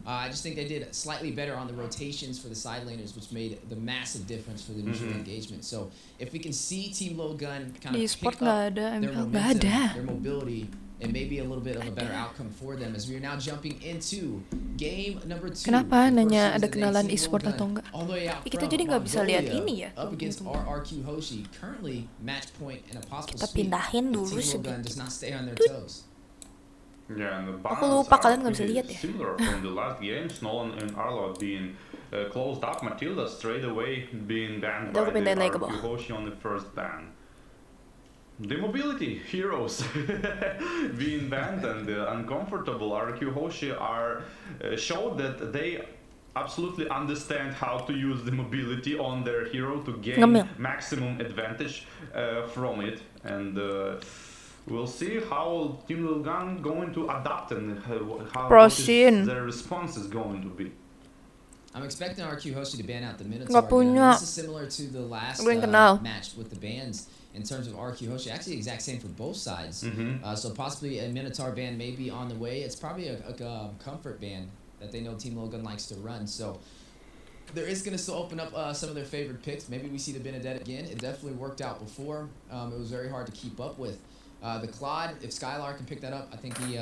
I just think they did slightly better on the rotations for the side laners, which made the massive difference for the initial engagement. So if we can see Team LILGUN kind of pick up their momentum, their mobility, and maybe a little bit of a better outcome for them, as we are now jumping into game number 2. Kenapa nanya ada kenalan e-sport atau enggak? Kita jadi nggak bisa lihat ini ya. Up against RRQ HOSHI, currently match point and a possible Kita sweep. pindahin dulu LILGUN does not stay on their toes. Yeah, and the Aku lupa kalian nggak bisa lihat ya. Similar from the last game, Snolan and Arlo being closed up. Matilda straight away being banned by the RRQ HOSHI on the first ban. The mobility heroes being banned and the uncomfortable RRQ HOSHI are showed that they absolutely understand how to use the mobility on their hero to gain maximum advantage from it, and we'll see how Team LILGUN going to adapt and how their response is going to be. I'm expecting RRQ HOSHI to ban out the Minotaur again. This is similar to the last match with the bans in terms of RRQ HOSHI. Actually, the exact same for both sides. So possibly a Minotaur ban may be on the way. It's probably a comfort ban that they know Team LILGUN likes to run. So there is going to still open up some of their favorite picks. Maybe we see the Benedetta again. It definitely worked out before. It was very hard to keep up with. The Claude, if Skylar can pick that up, I think he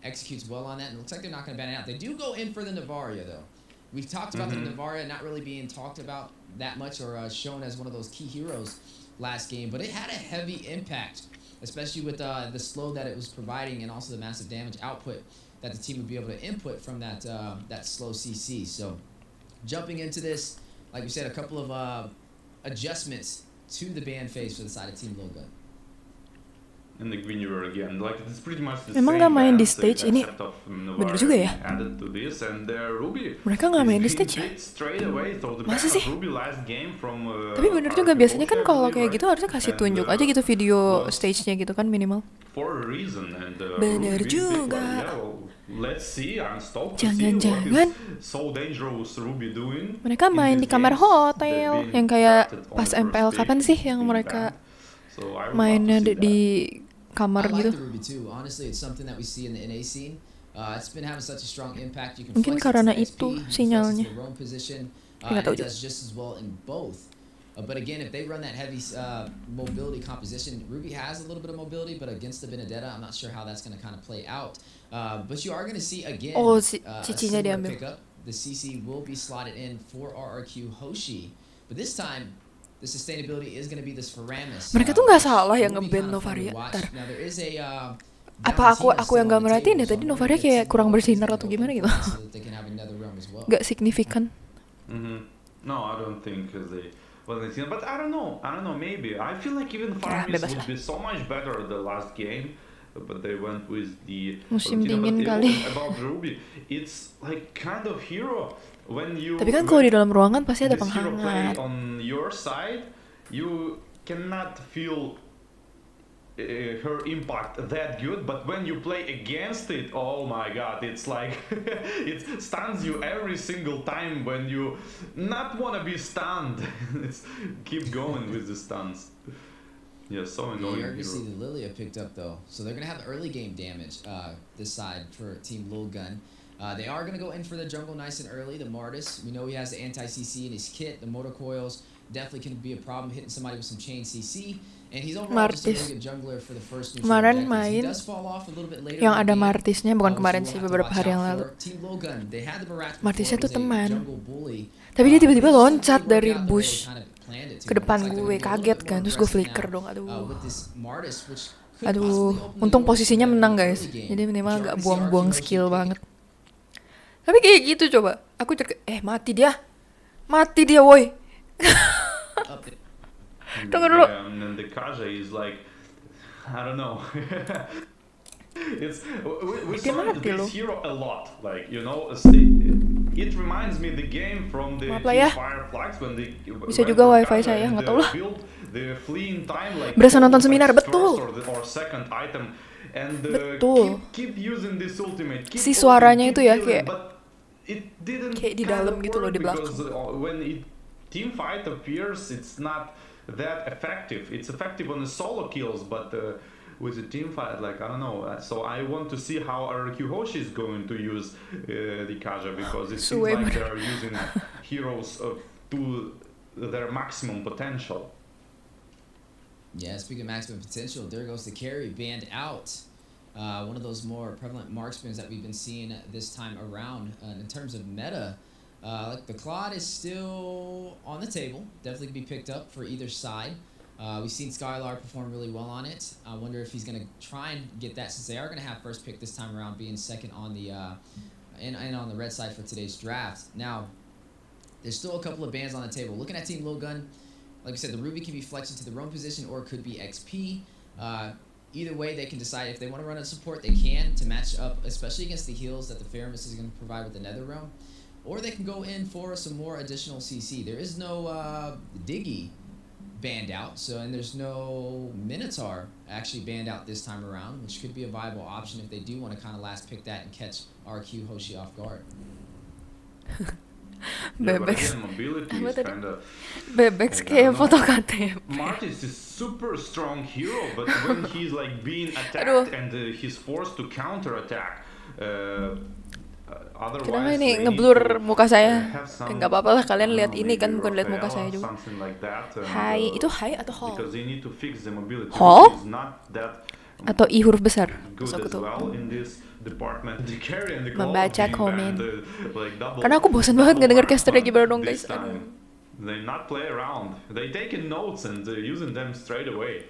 executes well on that. And it looks like they're not going to ban it out. They do go in for the Navaria, though. We've talked about the Navaria not really being talked about that much or shown as one of those key heroes last game. But it had a heavy impact, especially with the slow that it was providing and also the massive damage output that the team would be able to input from that slow CC. So jumping into this, like we said, a couple of adjustments to the ban phase for the side of Team LILGUN. And the Guinevere again, like it's pretty much the Emang nggak main di stage ini? Bener juga ya? Mereka nggak main di stage ya? Masa sih? Tapi bener juga, biasanya kan kalau kayak gitu harusnya kasih tunjuk aja gitu video stage-nya gitu kan minimal. Bener juga. Jangan-jangan mereka main di kamar hotel yang kayak pas MPL kapan sih yang mereka mainnya di kamar gitu. Mungkin karena itu sinyalnya. Nggak tahu juga. But again, if they run that heavy mobility composition, Ruby has a little bit of mobility, but against the Benedetta, I'm not sure how that's going to kind of play out. But you are going to see again a similar pickup. The CC will be slotted in for RRQ HOSHI, but this time the sustainability is going to be this Faramis. Mereka tuh nggak salah yang nge-ban Novaria. Apa aku yang nggak merhatiin ya tadi Novaria kayak kurang bersinar atau gimana gitu? Nggak signifikan. No, I don't think they. But I don't know. Maybe I feel like even Faramis would be so much better the last game. But they went with the musim dingin kali. About Ruby, it's like kind of hero. Tapi kan kalau di dalam ruangan pasti ada penghangat. On your side, you cannot feel her impact that good, but when you play against it, oh my god, it's like it stuns you every single time when you not want to be stunned. It's keep going with the stuns. Yeah, so annoying. You're going to see the Lilia picked up though, so they're going to have early game damage this side for Team LILGUN. They are going to go in for the jungle nice and early. The Martis, we know he has the anti-CC in his kit. The motor coils definitely can be a problem hitting somebody with some chain CC. And he's overall just a really good jungler for the first neutral kemarin objectives. main He does fall off a little bit later yang ada Martisnya, bukan kemarin sih, beberapa hari yang lalu. Martisnya tuh teman. Tapi dia tiba-tiba loncat dari bush ke depan gue, kaget kan, terus gue flicker dong, aduh, untung posisinya menang guys, jadi minimal gak buang-buang skill banget. Tapi kayak gitu coba, aku mati dia woi. Tunggu dulu. And the Kaja is like, I don't know. we saw this hero a lot, like you know, it reminds me the game from the Fireflies when they bisa juga wifi saya nggak tahu lah. Berasa nonton seminar, betul. Betul. Si suaranya itu ya kayak di dalam gitu loh, di belakang. When team fight appears, it's not that effective. It's effective on the solo kills, but with a team fight, like I don't know. So I want to see how RRQ HOSHI is going to use the Kaja, because it seems like they are using heroes to their maximum potential. Yeah, speaking of maximum potential, there goes the carry banned out. One of those more prevalent marksmen that we've been seeing this time around. In terms of meta, like the Claude is still on the table, definitely can be picked up for either side. We've seen Skylar perform really well on it. I wonder if he's going to try and get that, since they are going to have first pick this time around, being second on the and on the red side for today's draft. Now, there's still a couple of bans on the table. Looking at Team LILGUN, like I said, the Ruby can be flexed into the roam position, or it could be XP. Either way, they can decide if they want to run a support, they can, to match up, especially against the heals that the Faramis is going to provide with the Nether Realm. Or they can go in for some more additional CC. There is no Diggy banned out, and there's no Minotaur actually banned out this time around, which could be a viable option if they do want to kind of last pick that and catch RRQ HOSHI off guard. Bebex kayak foto KTP. Martis is super strong hero, but when he's like being attacked and he's forced to counter attack, Kenapa ini ngeblur muka saya? Enggak apa-apa lah, kalian lihat ini kan, bukan lihat muka saya juga. Hai, itu hai atau hall? Hall? Atau i huruf besar? Masuk tuh. Membaca komen. Karena aku bosan banget ngedenger casternya gimana dong guys. They not play around. They taking notes and using them straight away.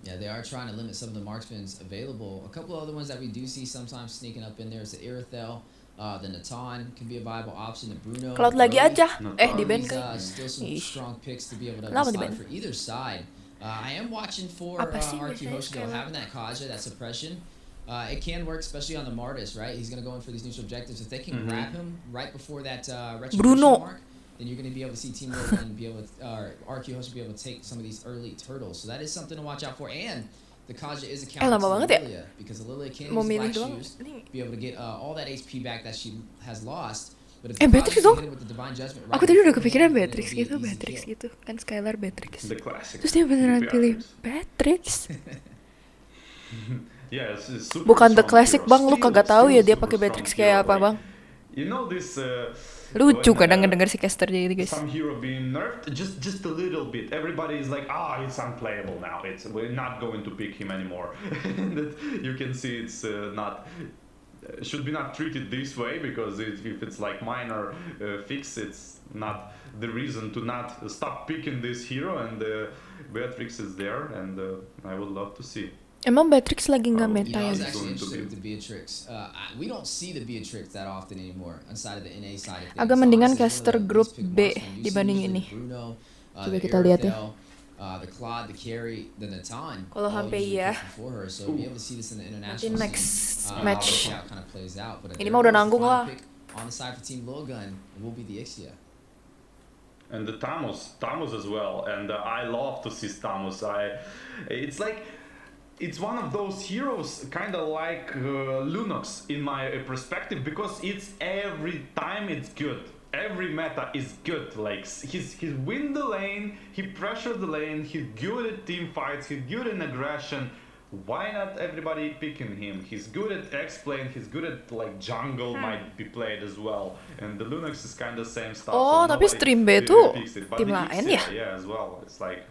Yeah, they are trying to limit some of the marksmen available. A couple of other ones that we do see sometimes sneaking up in there is the Irithel, the Natan can be a viable option. The Bruno. Cloud lagi aja. Di ban kan. Still some strong picks to be able to decide for either side. I am watching for RRQ HOSHI though, having that Kaja, that suppression. It can work, especially on the Martis, right? He's going to go in for these neutral objectives. If they can grab him right before that retribution mark, then you're going to be able to see Team LILGUN be able to, RRQ HOSHI be able to take some of these early turtles. So that is something to watch out for. And the Kaja is a counter to Lilia, because Lilia can use Black Shoes, be able to get all that HP back that she has lost. But if the Beatrix dong. with the divine judgment, Aku tadi udah kepikiran Beatrix gitu, kan Skylar Beatrix. Terus dia beneran pilih Beatrix. Bukan the classic bang, lu kagak tahu ya dia pakai Beatrix kayak apa bang? You know this lucu kadang ngedenger si caster jadi guys. Some hero being nerfed just a little bit. Everybody is like, it's unplayable now. We're not going to pick him anymore. That you can see it's not should be not treated this way, because if it's like minor fix, it's not the reason to not stop picking this hero. And Beatrix is there, and I would love to see. Emang Beatrix lagi nggak meta ya? I was actually interested with the Beatrix. We don't see the Beatrix that often anymore inside of the NA side. Agak mendingan caster grup B dibanding ini. Coba kita lihat ya. The Claude, the Carry, the Natan. Kalau HP ya. Nanti next match. Ini mah udah nanggung lah. And the Tamos as well. And I love to see Tamos. It's one of those heroes, kind of like Lunox in my perspective, because it's every time it's good. Every meta is good. Like he's win the lane, he pressures the lane, he's good at team fights, he's good in aggression. Why not everybody picking him? He's good at X-Plane, he's good at like jungle, might be played as well. And the Lunox is kind of same stuff. Oh, so tapi stream B tuh tim lain ya? Yeah, as well. It's like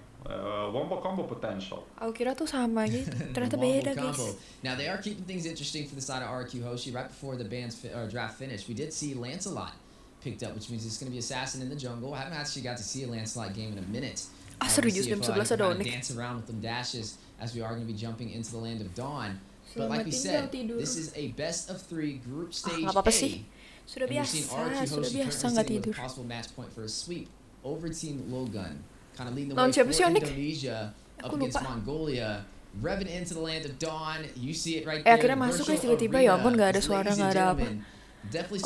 wombo combo potential. Aku kira tuh sama gitu, ternyata beda guys. Now they are keeping things interesting for the side of RRQ HOSHI. Right before the draft finished, we did see Lancelot picked up, which means it's going to be assassin in the jungle. I haven't actually got to see a Lancelot game in a minute. Serius jam 11 ada Onyx. Dance around with them dashes as we are going to be jumping into the land of Dawn. But like we said, this is a best of 3 group stage A. Sudah biasa nggak tidur. Possible match point for a sweep over Team LILGUN. Kind of leading the way for Indonesia up against Mongolia. Revving into the land of Dawn. You see it right there. Akhirnya masuk guys, tiba-tiba ya ampun nggak ada suara, nggak ada apa.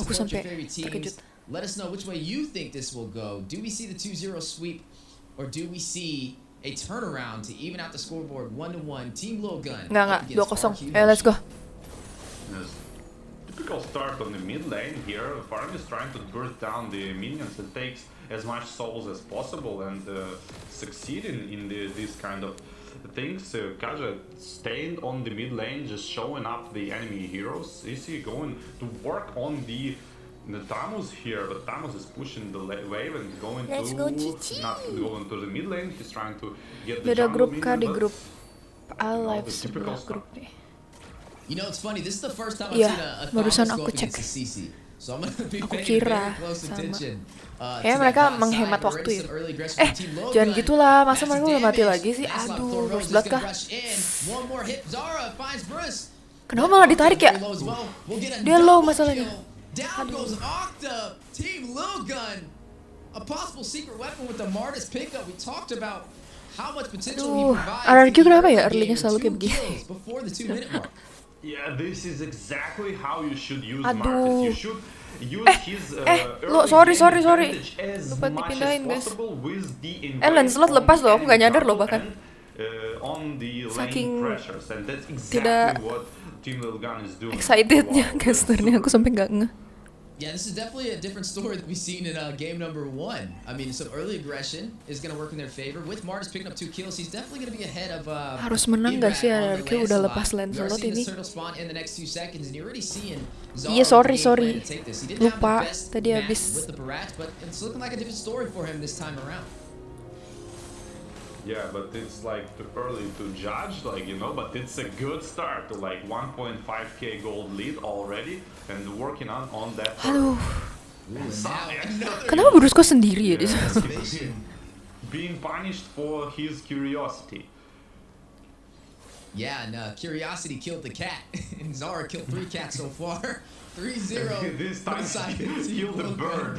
Aku sampai terkejut. Let us know which way you think this will go. Do we see the 2-0 sweep, or do we see a turnaround to even out the scoreboard 1-1? Team LILGUN. Nggak, 2-0. Let's go. Yes. Typical start on the mid lane here. Farm is trying to burst down the minions and takes as much souls as possible and succeeding in this kind of things. Kaja staying on the mid lane, just showing up the enemy heroes. Is he going to work on the Tamus here? But Tamus is pushing the wave and going not going to the mid lane. He's trying to get the jungle grup K di grup Alive sebelah grup nih. You know, it's funny. This is the first time I've seen a barusan Tamus go aku up cek. against a CC. So I'm gonna be Aku paying kira very close sama. attention. Kayaknya mereka menghemat waktu ya. Jangan gitulah, masa mereka udah mati lagi sih? Aduh, sebelah kah? Kenapa malah ditarik ya? Dia low masalahnya. Aduh. Team LILGUN, a possible secret weapon with the Martis pickup. We talked about how much potential he provides. RRQ kenapa ya early-nya selalu kayak begini? Before the 2-minute mark. Yeah, this is exactly how you should use Aduh. Martis. You should use his lo sorry. Lupa dipindahin guys. Lancelot lepas loh, aku gak nyadar loh bahkan. Saking tidak excitednya casternya, aku sampai gak ngeh. Yeah, this is definitely a different story that we've seen in game number 1. I mean, some early aggression is going to work in their favor. With Martis picking up 2 kills, he's definitely going to be ahead of. Harus menang gak sih RRQ udah lepas Lancelot ini? Iya sorry. Lupa tadi habis. Yeah, but it's like too early to judge, like, you know, but it's a good start to like 1.5k gold lead already and working on that. Aduh. Kenapa Brusko sendiri ya di sana? Being punished for his curiosity. Yeah, and curiosity killed the cat. And Zara killed 3 cats so far. 3-0. This time killed the bird.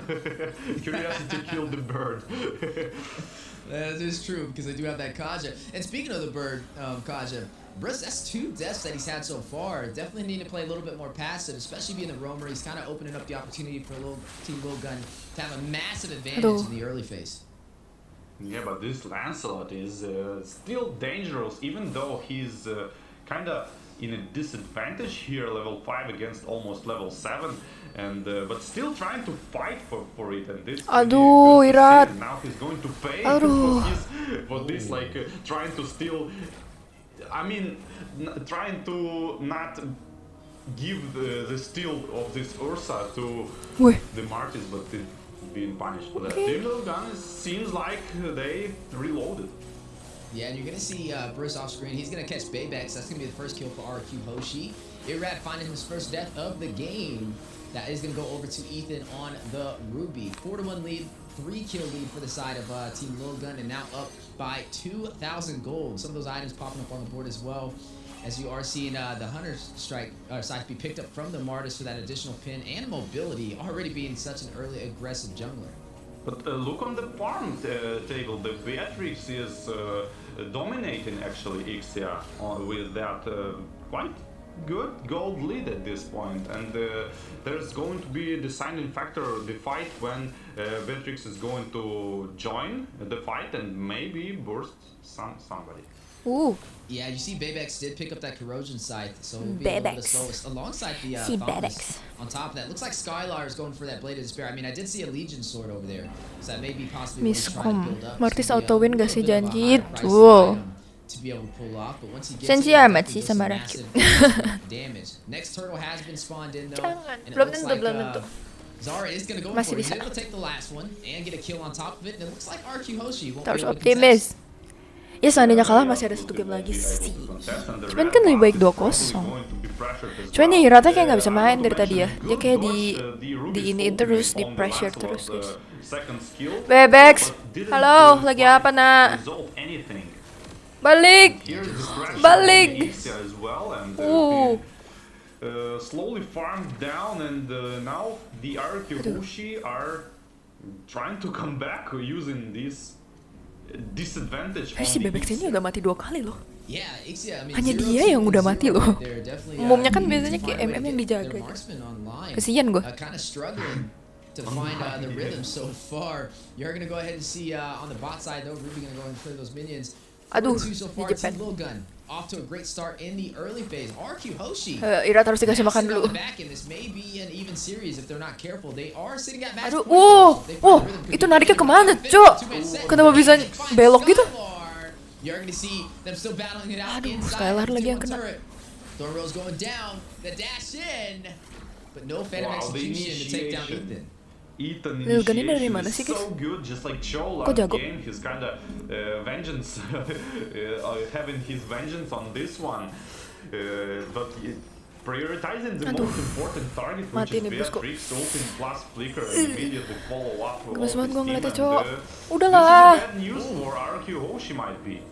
Curiosity killed the bird. That is true, because they do have that Kaja. And speaking of the bird, Kaja, Briss, that's 2 deaths that he's had so far. Definitely need to play a little bit more passive, especially being the roamer. He's kind of opening up the opportunity for Team LILGUN to have a massive advantage in the early phase. Yeah, but this Lancelot is still dangerous, even though he's kind of in a disadvantage here, level 5 against almost level 7. And but still trying to fight for it, and this. Aduh, Irat. Now he's going to pay for this, like trying to steal. I mean, trying to not give the steal of this Ursa to the Martis, but being punished for that. Team LILGUN seems like they reloaded. Yeah, and you're gonna see Bruce off screen. He's gonna catch Baybex. That's gonna be the first kill for RRQ HOSHI. Irat finding his first death of the game. That is going to go over to Ethan on the Ruby. 4-1 lead, 3-kill lead for the side of Team LILGUN, and now up by 2,000 gold. Some of those items popping up on the board as well, as you are seeing the Hunter Strike side be picked up from the Martis for that additional pin and mobility, already being such an early aggressive jungler. But look on the farm table. The Beatrix is dominating actually Ixia with that quite good gold lead at this point, and there's going to be a deciding factor of the fight when Beatrix is going to join the fight and maybe burst somebody. Ooh. Yeah, you see Baybex did pick up that corrosion scythe, so it'll be a little bit slow alongside the Thomas. On top of that, looks like Skylar is going for that Blade of Despair. I mean, I did see a Legion sword over there, so that may be possibly what he's trying to build up. Martis auto win gak sih janji itu? To be able to pull off, but once he gets Sensi amat sih sama RRQ. Damage. Next turtle has been spawned in though. And belum tentu. Zara is going to go for it. He's able to take the last one and get a kill on top of it, and it looks like RRQ HOSHI won't be Harus able to optimis. Ya seandainya kalah masih ada 1 game lagi sih. Cuman kan lebih baik 2-0. Cuman ya Hirata kayak nggak bisa main dari tadi ya. Dia kayak di ini terus, di pressure terus guys. Bebex, halo, lagi apa nak? Balik. Slowly farmed down, and now the RRQ HOSHI are trying to come back using this disadvantage. Si Bebex ini udah mati 2 kali loh. Yeah, I mean, hanya dia yang udah mati loh. Umumnya kan biasanya kayak MM yang dijaga. Kesian gue. To find the rhythm so far. You're gonna go ahead and see on the bot side though, Ruby gonna go ahead and clear those minions. Aduh, so far, Team LILGUN off to a great start in the early phase. RRQ HOSHI. Irat harus dikasih makan dulu. This may be an even series if they're not careful. They are sitting at match. Aduh, itu nariknya kemana, Cok? Kenapa bisa belok gitu? You're going to see them still battling it out inside. Skylar lagi yang kena. Thornrow's going down. The dash in. But no Phantom execution to take down Ethan. LILGUN ini dari mana sih, guys? So good, just like Cho Kok last jago? game, he's kinda vengeance, having his vengeance on this one, but prioritizing the most important target, which is Beatrix, ulting plus flicker, and immediately follow up with all his team, and this is bad news for RRQ HOSHI might be.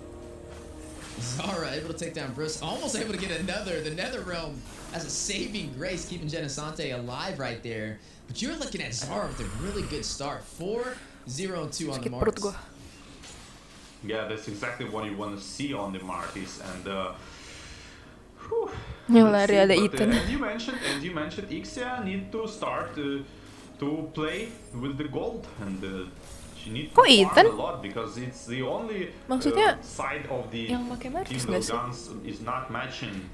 Zara able to take down Bruce, almost able to get another. The Netherrealm as a saving grace, keeping Genesante alive right there. But you're looking at Zara with a really good start. 4-0-2 on the marks. Yeah, that's exactly what you want to see on the Martis. And as you mentioned, Ixia need to start to play with the gold, and she needs to farm a lot because it's the only side of the team guns is not matching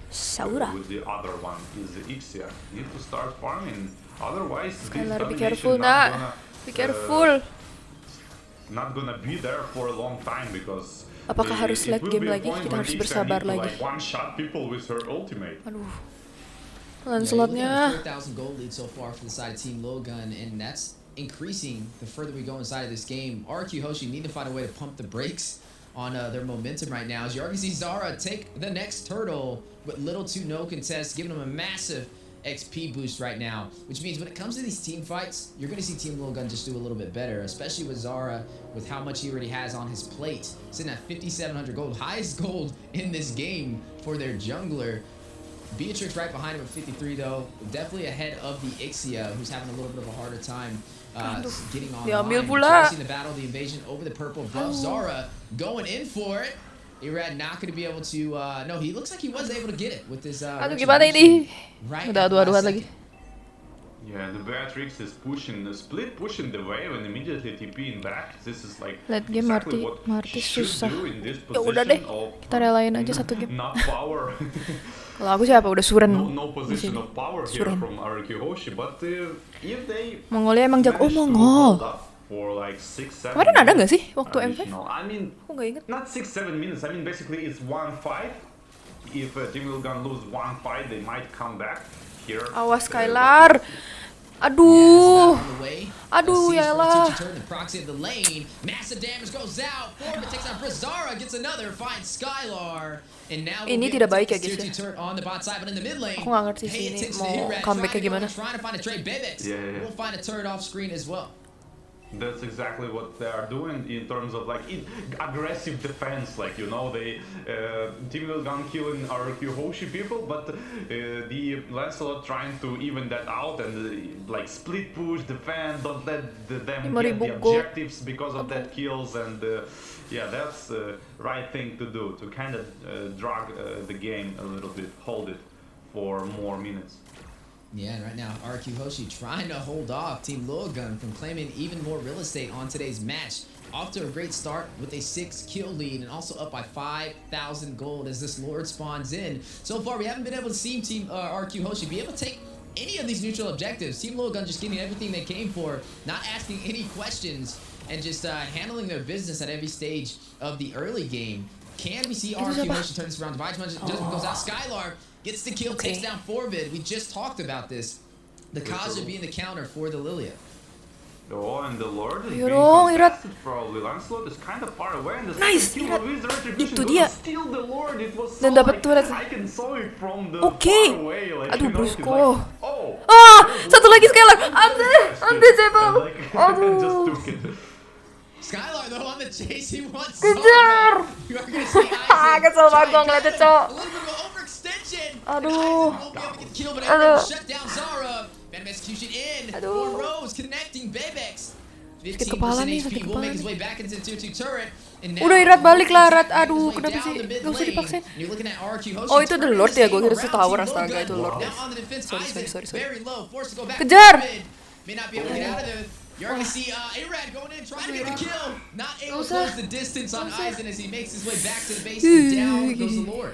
with the other one. Is the Ixia need to start farming? Otherwise, Skylar, be careful, nak. Be careful. Not gonna be there for a long time because. Apakah harus late game lagi? Kita harus bersabar lagi. One shot people with her ultimate. Aduh. Lancelotnya. 4,000 gold lead so far for the side of Team LILGUN, and that's increasing the further we go inside of this game. RRQ HOSHI need to find a way to pump the brakes on their momentum right now. As you already see Zara take the next turtle with little to no contest, giving them a massive XP boost right now, which means when it comes to these team fights, you're going to see Team LILGUN just do a little bit better, especially with Zara, with how much he already has on his plate. Sitting at 5,700 gold, highest gold in this game for their jungler. Beatrix right behind him at 53 though, definitely ahead of the Ixia, who's having a little bit of a harder time getting online. Chasing the battle, the invasion over the purple buff. Zara going in for it. Irad not going to be able to, no, he looks like he was able to get it with his aduh, gimana ini? Udah adu-aduan lagi. Yeah, the Beatrix is pushing the split, pushing the wave and immediately TPing back. This is like late game exactly what Martis susah. Ya udah deh, kita relain aja satu game. Not power. Kalau aku siapa? Udah Suren. No position of power here from RRQ HOSHI, but if they Mongolia emang jago. Oh, Mongol. For like 6-7 kemarin ada nggak sih waktu M5? I mean, aku nggak inget. Not 6-7 minutes. I mean, basically it's 1-5. If Team LILGUN lose 1-5, they might come back here. Awas Skylar. Aduh. Aduh, ya lah. Ini tidak baik ya guys ya. Aku nggak ngerti sih ini mau comeback kayak gimana. That's exactly what they are doing in terms of like aggressive defense, like you know they Team LILGUN killing RRQ HOSHI people, but the Lancelot trying to even that out and like split push, defend, don't let them get the objectives because of that kills, and yeah, that's the right thing to do, to kind of drag the game a little bit, hold it for more minutes. Yeah, and right now, RRQ HOSHI trying to hold off Team LILGUN from claiming even more real estate on today's match. Off to a great start with a 6-kill lead and also up by 5,000 gold as this Lord spawns in. So far, we haven't been able to see Team RRQ HOSHI be able to take any of these neutral objectives. Team LILGUN just getting everything they came for, not asking any questions, and just handling their business at every stage of the early game. Can we see RRQ HOSHI turn this around? Divide goes out. Skylar gets the kill, takes down Forbid. We just talked about this. The Kaja being the counter for the Lilia. Oh, and the Lord is being contested probably. Lancelot is kind of far away, and the nice, kill with retribution itu dia. Steal the Lord. It was so Dan dapat turret. I can saw it from the far away. Like, aduh, Brusko. Like, satu lagi Skylar. Ante Jebel. Aduh. Just took it. Skylar though on the chase, he wants Kejar. You are gonna see Isaac. Kesel banget gua ngeliatnya, Cok. A little bit of an overextension. Aduh. Kill, but able to shut down Zara. Phantom execution in. Aduh. Rose connecting Bebex. Sakit kepala nih, sakit will kepala make his nih. way back into the tier 2 turret. Udah Irat balik lah, Rat. Aduh, kenapa sih? Gak usah dipaksain. Oh, itu the Lord ya, gue kira itu tower, astaga, itu Lord. Sorry. Kejar! You're going to see Arad going in, trying to get the kill. Not able to close the distance on Aizen as he makes his way back to the base, and down goes the Lord.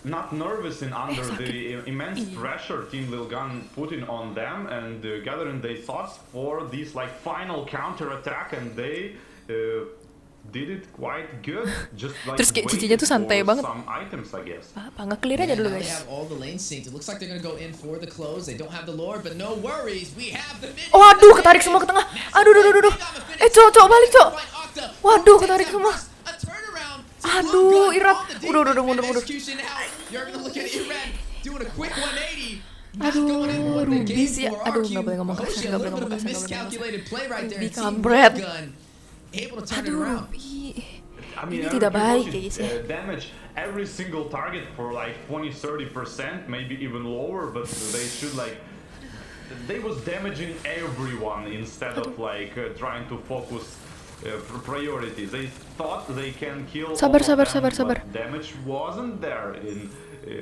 not nervous and under the immense pressure Team LILGUN putting on them, and gathering their thoughts for this like final counter attack, and they did it quite good. Just like terus kayak cicinya tuh santai banget. some items, I guess. Nggak clear aja dulu guys. They have all the lanes synced. It looks like they're gonna go in for the close. They don't have the Lord, but no worries. We have the mid. Oh, aduh, ketarik semua ke tengah. Aduh. Cok balik, Cok. Waduh, ketarik semua. Aduh, Irad. Udah mundur. Aduh, rugi sih. Aduh, nggak boleh ngomong kasar. Di kampret. Aduh, Ruby. Ini tidak baik ya guys ya. Damage every single target for like 20-30%, maybe even lower, but they should like they was damaging everyone instead of like trying to focus priorities. They thought they can kill Sabar. but damage wasn't there in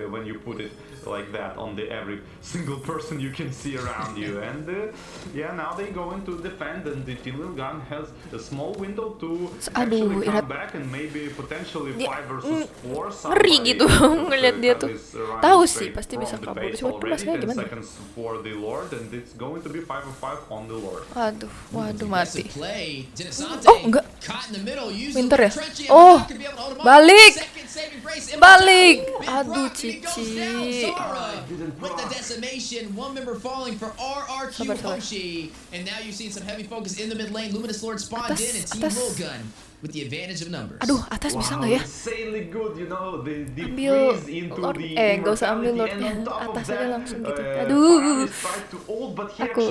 when you put it like that on the every single person you can see around you. And yeah, now they go into defend, and the Team LILGUN has a small window to actually come back and maybe potentially 5 versus 4. Ngeri gitu ngeliat dia tuh. Tahu sih pasti bisa kabur. Cuma masalahnya gimana? For the Lord, and it's going to be 5-5 on the Lord. Waduh mati. Oh enggak. Winter ya? Oh balik. Aduh Cici. With the decimation, one member falling for RRQ HOSHI, and now you've seen some heavy focus in the mid lane. Luminous Lord spawned in, and Team LILGUN with the advantage of numbers. Aduh, atas bisa nggak ya? Insanely good, you know, ambil Lord, nggak usah ambil Lordnya, atas aja langsung gitu. Aduh, aku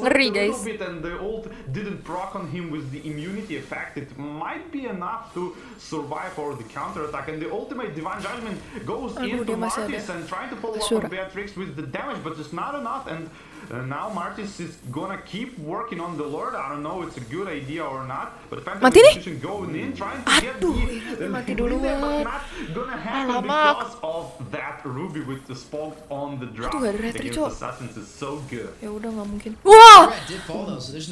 ngeri guys. And the ult didn't proc on him with the immunity effect. It might be enough to survive for the counter attack, and the ultimate Divine Judgment goes into Martis and trying to follow up on Beatrix with the damage, but it's not enough. And now Martis is gonna keep working on the Lord. I don't know if it's a good idea or not, but Phantom Execution going in, trying to get the mati duluan. but not gonna happen because of that Ruby with the spoke on the drop against Assassins is so good. Ya udah nggak mungkin. Wah,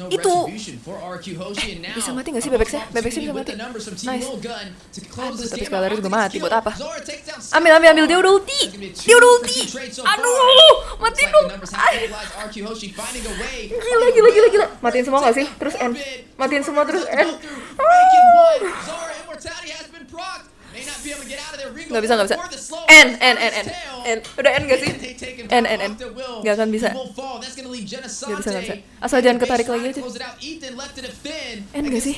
itu bisa mati nggak sih bebeknya? Bebeknya bisa mati. Nice. Aduh, tapi sekali lagi juga mati. Buat apa? Ambil dia udah ulti. Aduh, matiin dong. Gila. Matiin semua nggak sih? Terus end. Matiin semua terus end. Nggak bisa. End. Udah end nggak sih? End. Nggak akan bisa. Nggak bisa. Asal jangan ketarik lagi aja. End nggak sih?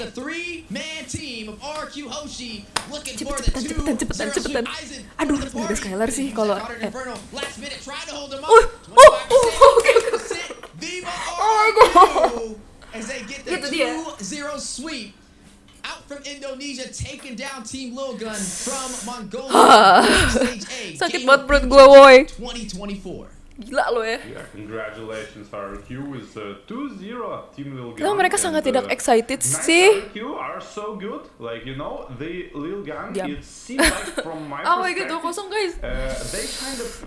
Cepetan. Aduh, nggak ada Skylar sih kalau end. Oke. Oh my god. Gitu dia. Out from Indonesia, taking down Team LILGUN from Mongolia. Sakit banget perut gue, woy. 2024. Gila lo ya. Yeah, congratulations RRQ is 2-0 Team LILGUN. Kenapa mereka sangat tidak excited sih? RRQ are so good, like you know, the LILGUN. It seems like from my perspective, gitu kosong guys. they kind of